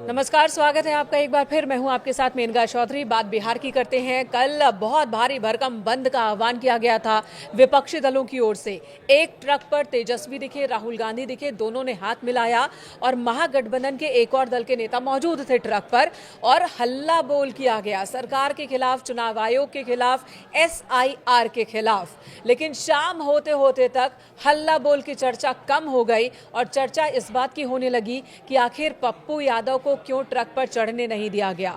नमस्कार, स्वागत है आपका एक बार फिर। मैं हूं आपके साथ मेनका चौधरी। बात बिहार की करते हैं। कल बहुत भारी भरकम बंद का आह्वान किया गया था विपक्षी दलों की ओर से। एक ट्रक पर तेजस्वी दिखे, राहुल गांधी दिखे, दोनों ने हाथ मिलाया और महागठबंधन के एक और दल के नेता मौजूद थे ट्रक पर और हल्ला बोल किया गया सरकार के खिलाफ, चुनाव आयोग के खिलाफ, SIR के खिलाफ। लेकिन शाम होते होते तक हल्ला बोल की चर्चा कम हो गई और चर्चा इस बात की होने लगी कि आखिर पप्पू यादव को क्यों ट्रक पर चढ़ने नहीं दिया गया,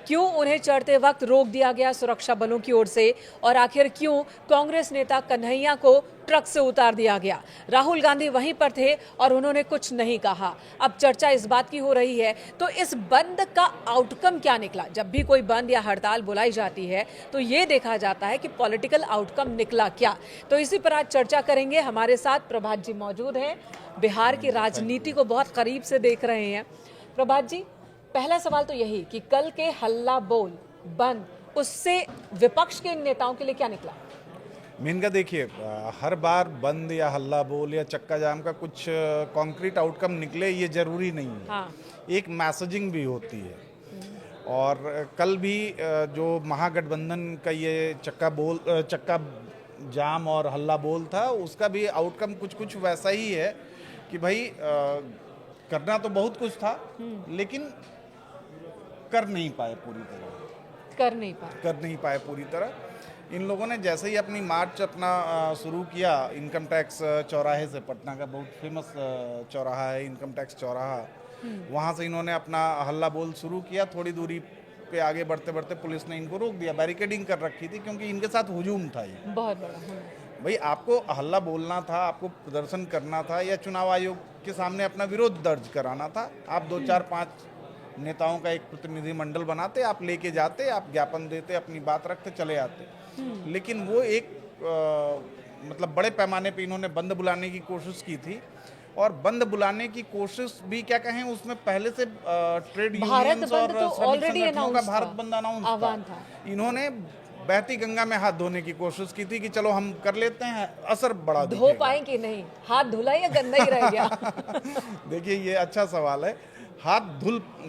क्यों उन्हें चढ़ते वक्त रोक दिया गया सुरक्षा बलों की ओर से, और आखिर क्यों कांग्रेस नेता कन्हैया को ट्रक से उतार दिया गया। राहुल गांधी वहीं पर थे और उन्होंने कुछ नहीं कहा। अब चर्चा इस बात की हो रही है, तो इस बंद का आउटकम क्या निकला? जब भी कोई बंद या हड़ताल बुलाई जाती है तो ये देखा जाता है कि पॉलिटिकल आउटकम निकला क्या। तो इसी पर आज चर्चा करेंगे। हमारे साथ प्रभात जी मौजूद हैं, बिहार की राजनीति को बहुत करीब से देख रहे हैं। प्रभात जी, पहला सवाल तो यही कि कल के हल्ला बोल बंद, उससे विपक्ष के नेताओं के लिए क्या निकला? मेनका देखिए, हर बार बंद या हल्ला बोल या चक्का जाम का कुछ कॉन्क्रीट आउटकम निकले ये जरूरी नहीं है। हाँ। एक मैसेजिंग भी होती है। और कल भी जो महागठबंधन का ये चक्का जाम और हल्ला बोल था, उसका भी आउटकम कुछ कुछ वैसा ही है कि भाई करना तो बहुत कुछ था लेकिन कर नहीं पाए पूरी तरह। इन लोगों ने जैसे ही अपनी मार्च अपना शुरू किया इनकम टैक्स चौराहे से, पटना का बहुत फेमस चौराहा है इनकम टैक्स चौराहा, वहाँ से इन्होंने अपना हल्ला बोल शुरू किया। थोड़ी दूरी पे आगे बढ़ते बढ़ते पुलिस ने इनको रोक दिया, बैरिकेडिंग कर रखी थी क्योंकि इनके साथ हुजूम था ये बहुत बड़ा। भाई आपको हल्ला बोलना था, आपको प्रदर्शन करना था या चुनाव आयोग के सामने अपना विरोध दर्ज कराना था। आप 2-4-5 नेताओं का एक प्रतिनिधिमंडल बनाते, आप लेके जाते, आप ज्ञापन देते, अपनी बात रखते, चले आते। लेकिन वो एक मतलब बड़े पैमाने पे इन्होंने बंद बुलाने की कोशिश की थी। और बंद बुलाने की कोशिश भी क्या कहें, उसमें पहले से ट्रेड यूनियंस और श्रमिक संगठनों का भारत बंद अनाउंस था। इन्होंने बहती गंगा में हाथ धोने की कोशिश की थी कि चलो हम कर लेते हैं, असर बड़ा धो पाए कि नहीं, हाथ धुला या गंदा ही रह गया? देखिए ये अच्छा सवाल है। हाथ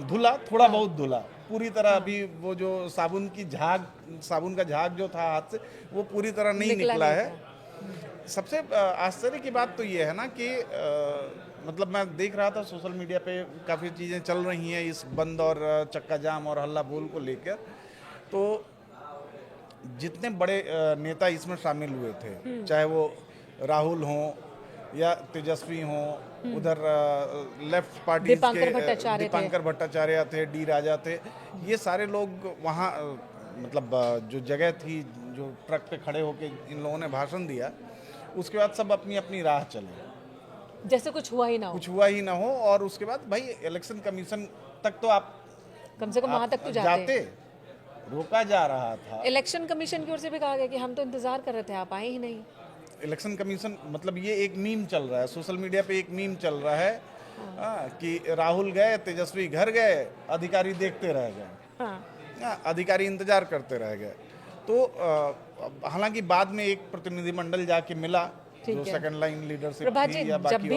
धुला, थोड़ा बहुत धुला, पूरी तरह अभी वो जो साबुन का झाग जो था हाथ से, वो पूरी तरह नहीं निकला है। सबसे आश्चर्य की बात तो ये है ना कि मतलब मैं देख रहा था सोशल मीडिया पे काफ़ी चीज़ें चल रही हैं इस बंद और चक्का जाम और हल्ला बोल को लेकर। तो जितने बड़े नेता इसमें शामिल हुए थे, चाहे वो राहुल हों या तेजस्वी हों, उधर लेफ्ट पार्टी दीपांकर भट्टाचार्य थे, डी राजा थे, ये सारे लोग वहाँ मतलब जो जगह थी, जो ट्रक पे खड़े होके इन लोगों ने भाषण दिया, उसके बाद सब अपनी अपनी राह चले, जैसे कुछ हुआ ही ना हो। और उसके बाद भाई इलेक्शन कमीशन तक तो आप कम से कम वहां तक तो जाते। रोका जा रहा था। इलेक्शन कमीशन की ओर से भी कहा गया कि हम तो इंतजार कर रहे थे, आप आए ही नहीं। इलेक्शन कमीशन मतलब ये एक मीम चल रहा है सोशल मीडिया पे, एक मीम चल रहा है कि राहुल गए, तेजस्वी घर गए, अधिकारी देखते रह गए। अधिकारी इंतजार करते रह गए। तो हालांकि बाद में एक प्रतिनिधिमंडल जाके मिला जो सेकंड लाइन लीडरशिप थी या बाकी।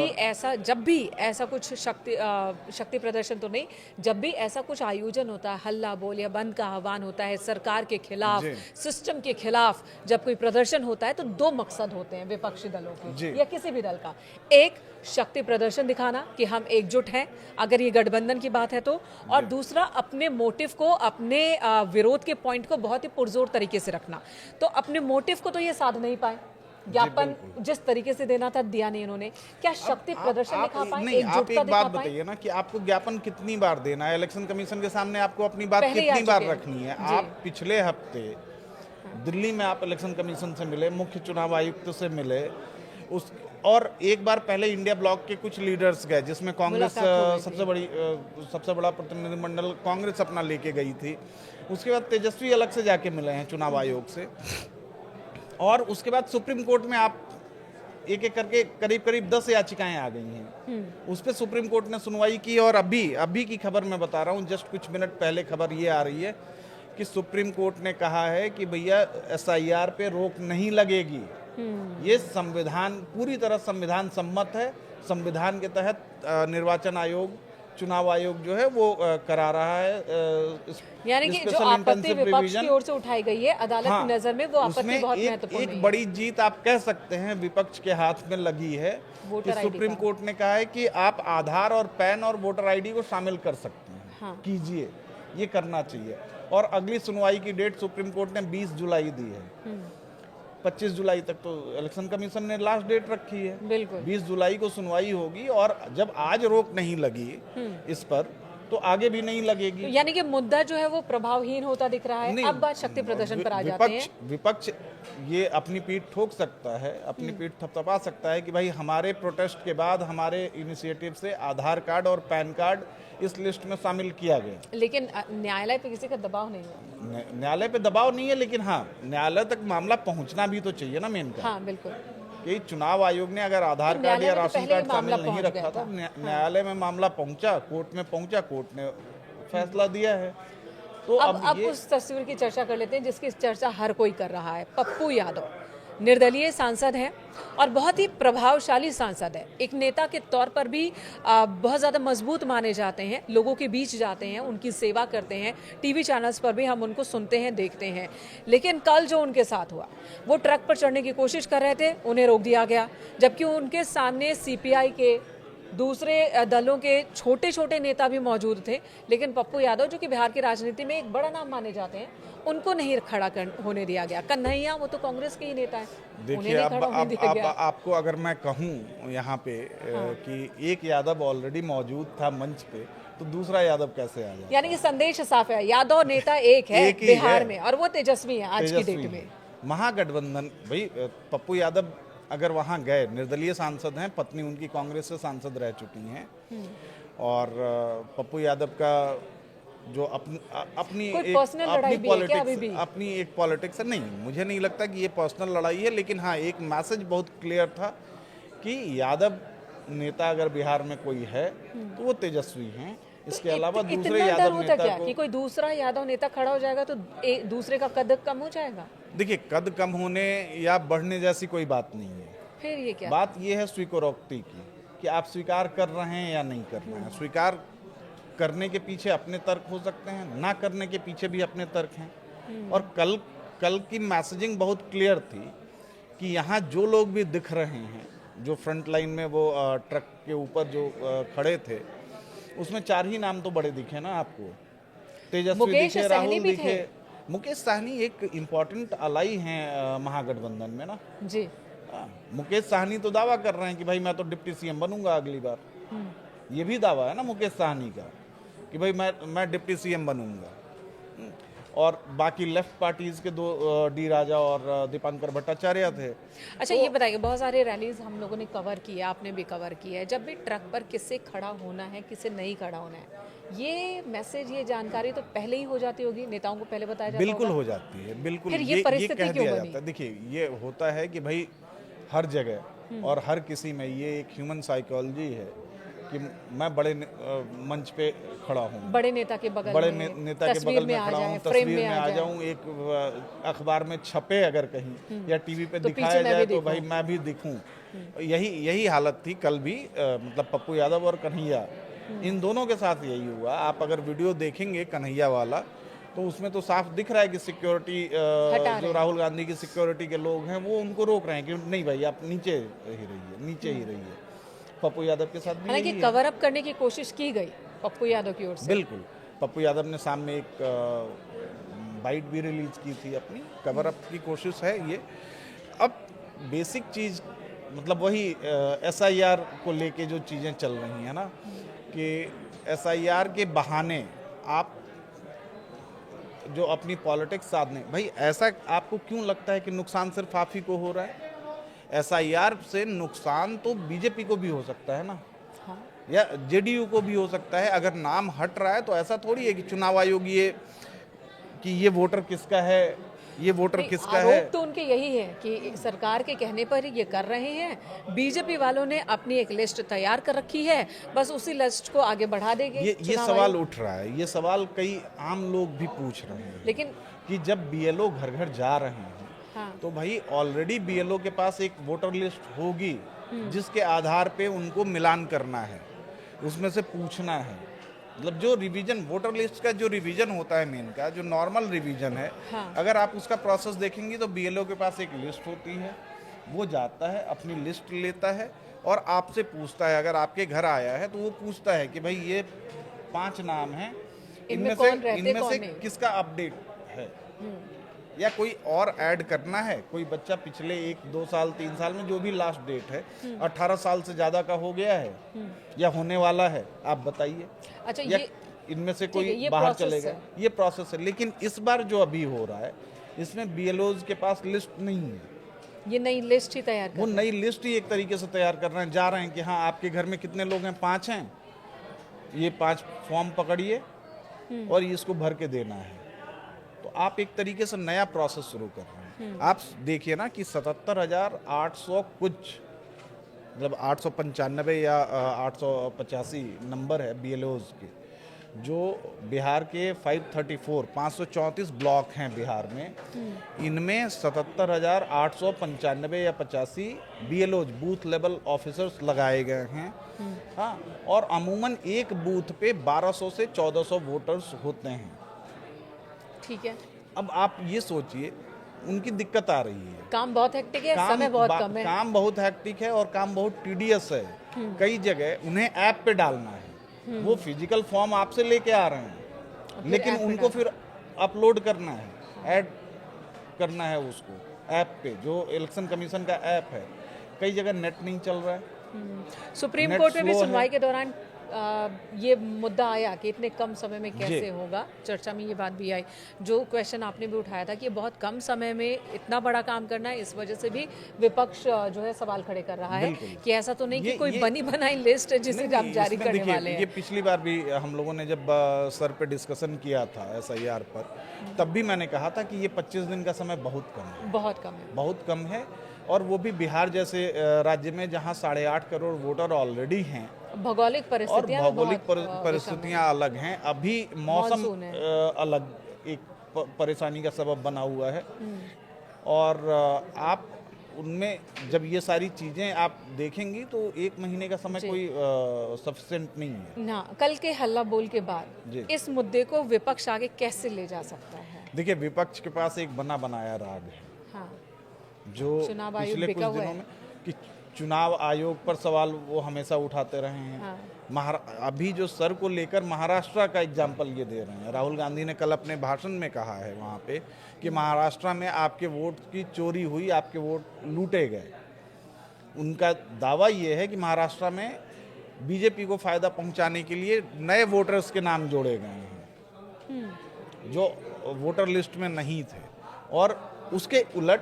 जब भी ऐसा कुछ शक्ति प्रदर्शन तो नहीं, जब भी ऐसा कुछ आयोजन होता है, हल्ला बोल या बंद का आह्वान होता है सरकार के खिलाफ, सिस्टम के खिलाफ, जब कोई प्रदर्शन होता है तो दो मकसद होते हैं विपक्षी दलों के या किसी भी दल का। एक, शक्ति प्रदर्शन दिखाना कि हम एकजुट हैं अगर ये गठबंधन की बात है तो, और दूसरा अपने मोटिव को, अपने विरोध के पॉइंट को बहुत ही पुरजोर तरीके से रखना। तो अपने मोटिव को तो ये साध नहीं पाए, ज्ञापन जिस तरीके से देना था दिया नहीं इन्होंने। क्या शक्ति प्रदर्शन दिखा पाए? नहीं, आप एक बात बताइए ना कि आपको ज्ञापन कितनी बार देना है? इलेक्शन कमीशन के सामने आपको अपनी बात कितनी बार रखनी है? आप पिछले हफ्ते दिल्ली में आप इलेक्शन कमीशन से मिले, मुख्य चुनाव आयुक्त से मिले, और एक बार पहले इंडिया ब्लॉक के कुछ लीडर्स गए जिसमें कांग्रेस सबसे बड़ा प्रतिनिधिमंडल कांग्रेस अपना लेके गई थी। उसके बाद तेजस्वी अलग से जाके मिले हैं चुनाव आयोग से, और उसके बाद सुप्रीम कोर्ट में आप एक एक करके करीब 10 याचिकाएं आ गई हैं। उस पर सुप्रीम कोर्ट ने सुनवाई की, और अभी की खबर मैं बता रहा हूं, जस्ट कुछ मिनट पहले खबर ये आ रही है कि सुप्रीम कोर्ट ने कहा है कि भैया SIR पे रोक नहीं लगेगी। ये संविधान पूरी तरह संविधान सम्मत है। संविधान के तहत निर्वाचन आयोग चुनाव आयोग जो है वो करा रहा है। यानी कि जो स्पेशल आपत्ति इंटेंसिव विपक्ष रिवीजन। की ओर से उठाई गई है अदालत हाँ, की नजर में, वो आपत्ति उसमें बहुत एक महत्वपूर्ण है। बड़ी जीत आप कह सकते हैं विपक्ष के हाथ में लगी है कि वोटर ID सुप्रीम का। कोर्ट ने कहा है कि आप आधार और पैन और वोटर आईडी को शामिल कर सकते हैं। हाँ। कीजिए, ये करना चाहिए। और अगली सुनवाई की डेट सुप्रीम कोर्ट ने 20 जुलाई दी है। 25 जुलाई तक तो इलेक्शन कमीशन ने लास्ट डेट रखी है। बिल्कुल। 20 जुलाई को सुनवाई होगी, और जब आज रोक नहीं लगी इस पर, तो आगे भी नहीं लगेगी। तो यानी कि मुद्दा जो है वो प्रभावहीन होता दिख रहा है। नहीं, अब बात शक्ति प्रदर्शन पर आ जाते हैं। विपक्ष ये अपनी पीठ ठोक सकता है, अपनी पीठ थपथपा सकता है कि भाई हमारे प्रोटेस्ट के बाद हमारे इनिशिएटिव से आधार कार्ड और पैन कार्ड इस लिस्ट में शामिल किया गया। लेकिन न्यायालय पे किसी का दबाव नहीं है। न्यायालय पे दबाव नहीं है, लेकिन हाँ, न्यायालय तक मामला पहुंचना भी तो चाहिए ना मेन का। हाँ बिल्कुल। कि चुनाव आयोग ने अगर आधार तो कार्ड या न्यायालय में तो राशन पहले ही कार्ड शामिल मामला नहीं पहुंच रखा गया था, था। न्यायालय में मामला पहुंचा, कोर्ट में पहुंचा, कोर्ट ने फैसला दिया है। तो अब उस तस्वीर की चर्चा कर लेते हैं जिसकी चर्चा हर कोई कर रहा है। पप्पू यादव निर्दलीय सांसद हैं और बहुत ही प्रभावशाली सांसद है। एक नेता के तौर पर भी बहुत ज़्यादा मजबूत माने जाते हैं, लोगों के बीच जाते हैं, उनकी सेवा करते हैं, टीवी चैनल्स पर भी हम उनको सुनते हैं, देखते हैं। लेकिन कल जो उनके साथ हुआ, वो ट्रक पर चढ़ने की कोशिश कर रहे थे, उन्हें रोक दिया गया, जबकि उनके सामने सीपीआई के दूसरे दलों के छोटे छोटे नेता भी मौजूद थे। लेकिन पप्पू यादव जो कि बिहार की राजनीति में एक बड़ा नाम माने जाते हैं, उनको नहीं खड़ा होने दिया गया। कन्हैया वो तो कांग्रेस के ही नेता हैं, देखिए, अब आपको अगर मैं कहूँ यहाँ पे कि एक यादव ऑलरेडी मौजूद था मंच पे, तो दूसरा यादव कैसे आ जाए? यानी कि संदेश साफ है, यादव नेता एक है बिहार में, और वो तेजस्वी है आज की डेट में। महागठबंधन, भाई पप्पू यादव अगर वहाँ गए, निर्दलीय सांसद हैं, पत्नी उनकी कांग्रेस से सांसद रह चुकी हैं, और पप्पू यादव का जो अपनी एक पॉलिटिक्स है, नहीं, मुझे नहीं लगता कि ये पर्सनल लड़ाई है, लेकिन हाँ, एक मैसेज बहुत क्लियर था कि यादव नेता अगर बिहार में कोई है तो वो तेजस्वी हैं। इसके अलावा दूसरे यादव नेता कि कोई दूसरा यादव नेता खड़ा हो जाएगा तो दूसरे का कद कम हो जाएगा। देखिए, कद कम होने या बढ़ने जैसी कोई बात नहीं है। फिर ये क्या बात ये है स्वीकारोक्ति की, कि आप स्वीकार कर रहे हैं या नहीं कर रहे हैं। स्वीकार करने के पीछे अपने तर्क हो सकते हैं, ना करने के पीछे भी अपने तर्क हैं। और कल की मैसेजिंग बहुत क्लियर थी कि यहाँ जो लोग भी दिख रहे हैं, जो फ्रंट लाइन में वो ट्रक के ऊपर जो खड़े थे, उसमें 4 ही नाम तो बड़े दिखे ना आपको। तेजस्वी दिखे, राहुल दिखे। मुकेश साहनी एक इम्पोर्टेंट अलाई हैं महागठबंधन में ना जी। मुकेश साहनी तो दावा कर रहे हैं कि भाई मैं तो डिप्टी सीएम बनूंगा अगली बार। ये भी दावा है ना मुकेश साहनी का कि भाई मैं डिप्टी सीएम बनूंगा। और बाकी लेफ्ट पार्टीज के 2 डी राजा और दीपांकर भट्टाचार्य थे। अच्छा, ये बताइए, बहुत सारे रैलीज हम लोगों ने कवर की है, आपने भी कवर किया है। जब भी ट्रक पर किससे खड़ा होना है, किससे नहीं खड़ा होना है, ये मैसेज, ये जानकारी तो पहले ही हो जाती होगी, नेताओं को पहले बताया जाता बिल्कुल हो जाती है, बिल्कुल। फिर ये परिस्थिति क्यों बनी? देखिए, ये होता है कि भाई हर जगह और हर किसी में ये एक ह्यूमन साइकोलॉजी है कि मैं बड़े मंच पे खड़ा हूँ, बड़े नेता के बगल में खड़ा हूँ, तस्वीर में आ जाऊँ, एक अखबार में छपे अगर कहीं या टीवी पे दिखाया जाए तो भाई मैं भी दिखूं। यही हालत थी कल भी, मतलब पप्पू यादव और कन्हैया, इन दोनों के साथ यही हुआ। आप अगर वीडियो देखेंगे कन्हैया वाला, तो उसमें तो साफ दिख रहा है कि सिक्योरिटी, जो राहुल गांधी की सिक्योरिटी के लोग हैं, वो उनको रोक रहे हैं कि नहीं भाई आप नीचे ही रहिए। पप्पू यादव के साथ भी हालांकि कवर अप करने की कोशिश की गई पप्पू यादव की ओर से। बिल्कुल, पप्पू यादव ने सामने एक बाइट भी रिलीज की थी, अपनी कवर अप की कोशिश है ये। अब बेसिक चीज़ मतलब वही SIR को लेके जो चीज़ें चल रही हैं ना, कि SIR के बहाने आप जो अपनी पॉलिटिक्स साधने, भाई ऐसा आपको क्यों लगता है कि नुकसान सिर्फ आप ही को हो रहा है? SIR से नुकसान तो बीजेपी को भी हो सकता है ना, हाँ। या JDU को भी हो सकता है। अगर नाम हट रहा है तो ऐसा थोड़ी है कि चुनाव आयोग ये वोटर किसका है, ये वोटर किसका है। आरोप तो उनके यही है कि सरकार के कहने पर ही ये कर रहे हैं। बीजेपी वालों ने अपनी एक लिस्ट तैयार कर रखी है, बस उसी लिस्ट को आगे बढ़ा देंगे। ये सवाल उठ रहा है, ये सवाल कई आम लोग भी पूछ रहे हैं, लेकिन कि जब BLO घर घर जा रहे हैं, हाँ। तो भाई ऑलरेडी BLO के पास एक वोटर लिस्ट होगी जिसके आधार पे उनको मिलान करना है, उसमें से पूछना है मतलब जो रिवीजन वोटर लिस्ट का जो रिवीजन होता है मेन का जो नॉर्मल रिवीजन है, हाँ। अगर आप उसका प्रोसेस देखेंगी तो बीएलओ के पास एक लिस्ट होती है, वो जाता है अपनी लिस्ट लेता है और आपसे पूछता है। अगर आपके घर आया है तो वो पूछता है कि भाई ये 5 नाम हैं, इनमें कौन रहते, इनमें कौन से नहीं? किसका अपडेट है या कोई और ऐड करना है। कोई बच्चा पिछले 1-2 साल 3 साल में जो भी लास्ट डेट है 18 साल से ज्यादा का हो गया है या होने वाला है, आप बताइए। अच्छा, या ये इनमें से ठीक है, कोई ये बाहर process चलेगा, है। ये प्रोसेस है। लेकिन इस बार जो अभी हो रहा है इसमें बीएलओज के पास लिस्ट नहीं है, ये नई लिस्ट ही तैयार वो कर नई लिस्ट ही एक तरीके से तैयार कर रहे हैं। जा रहे हैं कि हाँ आपके घर में कितने लोग हैं, 5 हैं, ये 5 फॉर्म पकड़िए और इसको भर के देना है। तो आप एक तरीके से नया प्रोसेस शुरू कर रहे हैं। आप देखिए ना कि 77,800 कुछ, मतलब 895 या 885 नंबर है बीएलओज के, जो बिहार के 534 ब्लॉक हैं बिहार में। इनमें 77,895 या 85 बीएलओज बूथ लेवल ऑफिसर्स लगाए गए हैं। हाँ, और अमूमन एक बूथ पे 1200 से 1400 वोटर्स होते हैं। ठीक है। अब आप ये सोचिए उनकी दिक्कत आ रही है, काम बहुत हेक्टिक है, समय बहुत कम है। काम बहुत हैक्टिक है और काम बहुत टीडियस है। कई जगह उन्हें ऐप पे डालना है, वो फिजिकल फॉर्म आपसे लेके आ रहे हैं, लेकिन ऐप पे उनको फिर अपलोड करना है, ऐड करना है उसको ऐप पे, जो इलेक्शन कमीशन का ऐप है। कई जगह नेट नहीं चल रहा है। सुप्रीम नेट कोर्ट में भी स्लो है। सुनवाई के दौरान ये मुद्दा आया कि इतने कम समय में कैसे जी। होगा। चर्चा में ये बात भी आई, जो क्वेश्चन आपने भी उठाया था कि बहुत कम समय में इतना बड़ा काम करना है। इस वजह से भी विपक्ष जो है सवाल खड़े कर रहा है बिल्कुल। कि ऐसा तो नहीं कि ये- कोई ये- बनी बनाई लिस्ट है जिसे नहीं, आप जारी इसमें करने देखिए, वाले ये हैं। पिछली बार भी हम लोगों ने जब सर पे डिस्कशन किया था एसआईआर पर, तब भी मैंने कहा था कि ये 25 दिन का समय बहुत कम है, बहुत कम है। बहुत कम है। और वो भी बिहार जैसे राज्य में जहां 8.5 करोड़ वोटर ऑलरेडी हैं भौगोलिक और परिस्थितियां भौगोलिक बहुत, परिस्थितियां अलग हैं। अभी मौसम मानसून है। अलग एक परेशानी का सबब बना हुआ है। और आप उनमें जब ये सारी चीज़ें आप देखेंगी तो 1 महीने का समय जी। कोई सफिशिएंट नहीं है। ना कल के हल्ला बोल के बाद जी। इस मुद्दे को विपक्ष आगे कैसे ले जा सकता है? देखिए, विपक्ष के पास एक बना बनाया राग है, हाँ, जो चुनाव आयोग पिछले कुछ बिका हुआ दिनों है। में कि चुनाव आयोग पर सवाल वो हमेशा उठाते रहे हैं। हाँ। अभी जो सर को लेकर महाराष्ट्र का एग्जाम्पल ये दे रहे हैं। राहुल गांधी ने कल अपने भाषण में कहा है वहाँ पे कि महाराष्ट्र में आपके वोट की चोरी हुई, आपके वोट लूटे गए। उनका दावा ये है कि महाराष्ट्र में बीजेपी को फायदा पहुंचाने के लिए नए वोटर्स के नाम जोड़े गए हैं जो वोटर लिस्ट में नहीं थे। और उसके उलट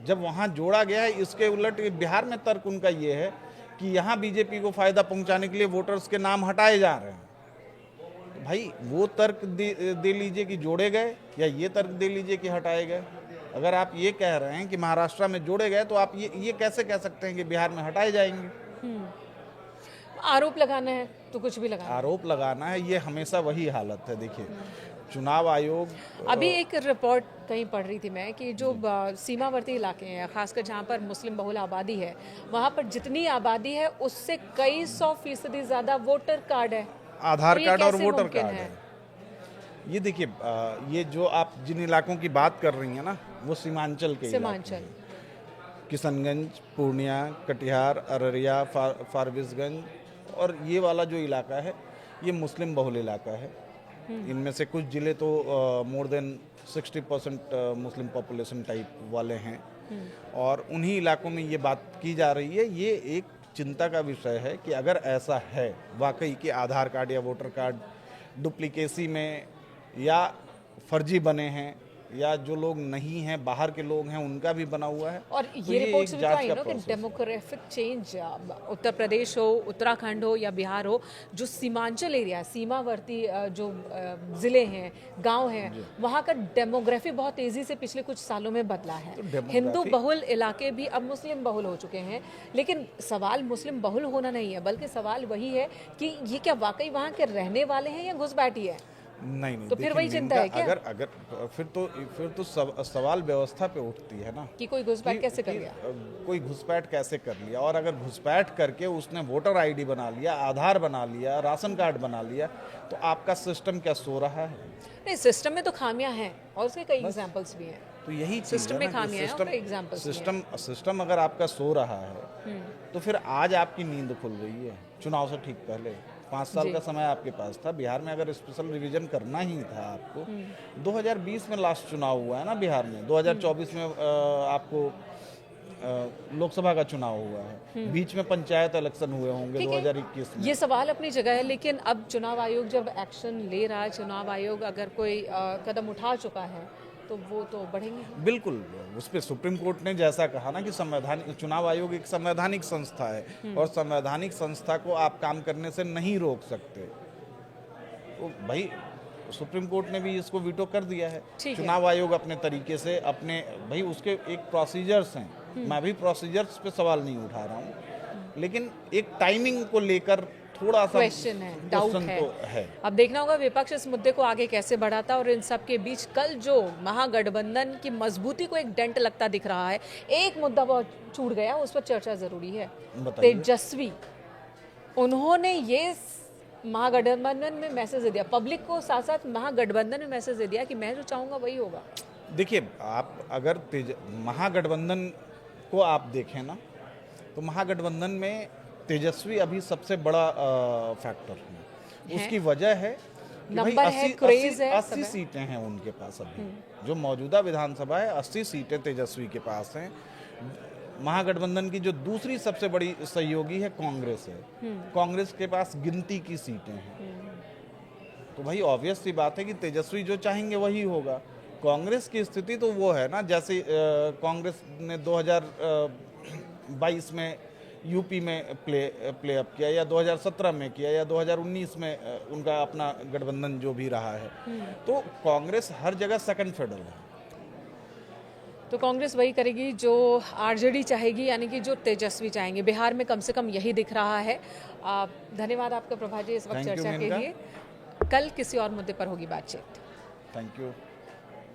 जब वहाँ जोड़ा गया है, इसके उलट बिहार में तर्क उनका ये है कि यहाँ बीजेपी को फायदा पहुंचाने के लिए वोटर्स के नाम हटाए जा रहे हैं। तो भाई वो तर्क दे लीजिए कि जोड़े गए, या ये तर्क दे लीजिए कि हटाए गए। अगर आप ये कह रहे हैं कि महाराष्ट्र में जोड़े गए, तो आप ये कैसे कह सकते हैं कि बिहार में हटाए जाएंगे? आरोप लगाना है तो कुछ भी लगाना है। आरोप लगाना है, ये हमेशा वही हालत है। देखिए, चुनाव आयोग अभी एक रिपोर्ट कहीं पढ़ रही थी मैं कि जो सीमावर्ती इलाके हैं, खासकर जहाँ पर मुस्लिम बहुल आबादी है, वहाँ पर जितनी आबादी है उससे कई 100% ज़्यादा वोटर कार्ड है। आधार तो ये कार्ड और कैसे वोटर मुमकिन कार्ड है? है। ये देखिए, ये जो आप जिन इलाकों की बात कर रही हैं ना, वो सीमांचल के इलाके सीमांचल। हैं। किशनगंज, पूर्णिया, कटिहार, अररिया, फारबिसगंज और ये वाला जो इलाका है, ये मुस्लिम बहुल इलाका है। इनमें से कुछ जिले तो more than 60% Muslim population type वाले हैं। और उन्हीं इलाकों में ये बात की जा रही है। ये एक चिंता का विषय है कि अगर ऐसा है वाकई कि आधार कार्ड या वोटर कार्ड डुप्लीकेसी में या फर्जी बने हैं, या जो लोग नहीं हैं, बाहर के लोग हैं, उनका भी बना हुआ है। और तो ये रिपोर्ट एक से भी जांच तो आई का ना कि process है। डेमोग्राफिक चेंज उत्तर प्रदेश हो, उत्तराखंड हो या बिहार हो, जो सीमांचल एरिया, सीमावर्ती जो ज़िले हैं, गांव हैं, वहाँ का डेमोग्राफी बहुत तेज़ी से पिछले कुछ सालों में बदला है। तो demography- हिंदू बहुल इलाके भी अब मुस्लिम बहुल हो चुके हैं। लेकिन सवाल मुस्लिम बहुल होना नहीं है, बल्कि सवाल वही है कि ये क्या वाकई वहाँ के रहने वाले हैं या घुसपैठी है? नहीं नहीं, तो फिर देखिए, वही चिंता है क्या? अगर अगर फिर तो सवाल व्यवस्था पे उठती है ना कि कोई घुसपैठ कैसे कर लिया? कोई घुसपैठ कैसे कर लिया, और अगर घुसपैठ करके उसने वोटर आईडी बना लिया, आधार बना लिया, राशन कार्ड बना लिया, तो आपका सिस्टम क्या सो रहा है? नहीं, सिस्टम में तो खामियां हैं और उसके कई एग्जांपल्स भी हैं। तो यही चीज़ सिस्टम है में ना कि खामियां हैं और कई एग्जांपल्स भी हैं। सिस्टम अगर आपका सो रहा है तो फिर आज आपकी नींद खुल रही है चुनाव से ठीक पहले। 5 साल जी। का समय आपके पास था। बिहार में अगर स्पेशल रिवीजन करना ही था आपको, 2020 में लास्ट चुनाव हुआ है ना बिहार में, 2024 में आपको लोकसभा का चुनाव हुआ है, बीच में पंचायत इलेक्शन हुए होंगे ठीक है। 2021 में। ये सवाल अपनी जगह है, लेकिन अब चुनाव आयोग जब एक्शन ले रहा है, चुनाव आयोग अगर कोई कदम उठा चुका है तो वो तो बढ़ेंगे। बिल्कुल, उस पर सुप्रीम कोर्ट ने जैसा कहा ना कि चुनाव आयोग एक संवैधानिक संस्था है और संवैधानिक संस्था को आप काम करने से नहीं रोक सकते। तो भाई सुप्रीम कोर्ट ने भी इसको वीटो कर दिया है। ठीक है। चुनाव आयोग अपने तरीके से अपने भाई उसके एक प्रोसीजर्स हैं, मैं भी प्रोसीजर्स पे सवाल नहीं उठा रहा हूँ, लेकिन एक टाइमिंग को लेकर थोड़ा सा क्वेश्चन है, डाउट क्वेश्चन है। तो है। अब देखना होगा विपक्ष इस मुद्दे को आगे कैसे बढ़ाता है और इन सब के बीच कल जो महागठबंधन की मजबूती को एक डेंट लगता दिख रहा है। एक मुद्दा बहुत छूट गया, उस पर चर्चा जरूरी है। बताइए। तेजस्वी, उन्होंने ये महागठबंधन में मैसेज दे दिया पब्लिक को, साथ साथ महागठबंधन में मैसेज दे दिया कि मैं जो चाहूंगा वही होगा। देखिए, आप अगर महागठबंधन को आप देखें ना, तो महागठबंधन में तेजस्वी अभी सबसे बड़ा फैक्टर है। उसकी वजह है कि भाई नंबर है, क्रेज है, 80 सीटें हैं उनके पास अभी। जो मौजूदा विधानसभा है, 80 सीटें तेजस्वी के पास हैं। महागठबंधन की जो दूसरी सबसे बड़ी सहयोगी है कांग्रेस है, कांग्रेस के पास गिनती की सीटें हैं। तो भाई ऑब्वियस सी बात है कि तेजस्वी जो चाहेंगे वही होगा। कांग्रेस की स्थिति तो वो है ना, जैसे कांग्रेस ने 2022 में यूपी में प्ले अप किया, या 2017 में किया, या 2019 में उनका अपना गठबंधन जो भी रहा है। तो कांग्रेस हर जगह सेकंड फिडल है। तो कांग्रेस वही करेगी जो आरजेडी चाहेगी, यानी कि जो तेजस्वी चाहेंगे। बिहार में कम से कम यही दिख रहा है। धन्यवाद आपका प्रभा जी इस वक्त Thank you, चर्चा के मेनका। लिए। कल किसी और मुद्दे पर होगी बातचीत। Thank you.